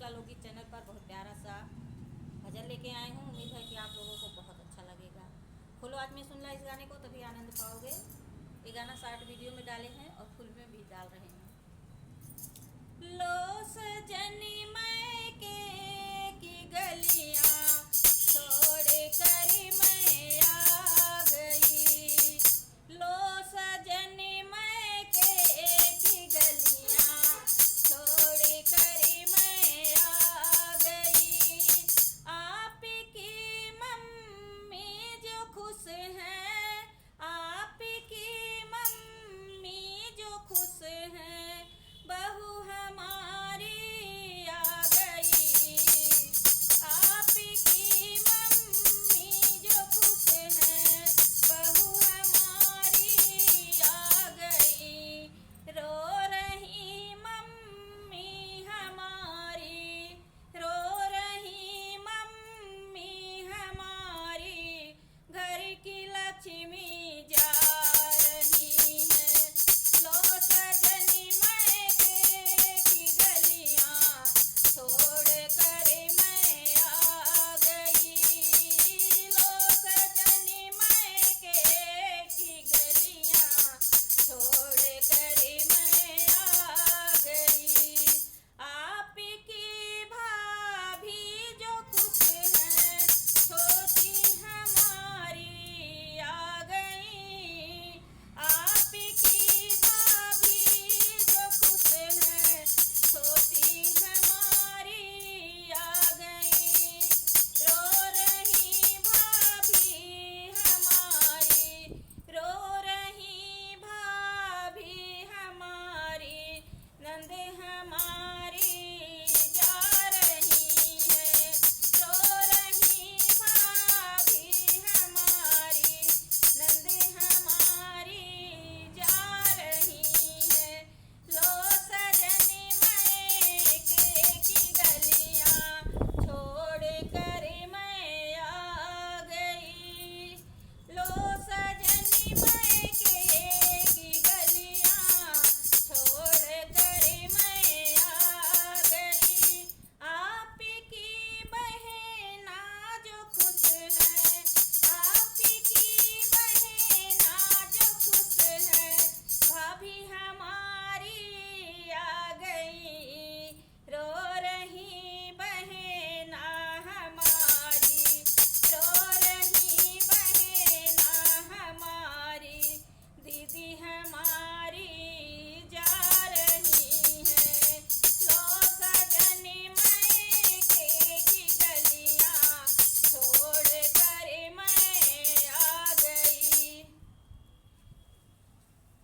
शिप्रा लोकगीत चैनल पर बहुत प्यारा सा भजन लेके आए हूँ। उम्मीद है कि आप लोगों को बहुत अच्छा लगेगा। फुल आवाज में सुनना इस गाने को, तभी आनंद पाओगे। ये गाना शॉर्ट वीडियो में डाले हैं और फुल में भी डाल रहे हैं। लो सजनी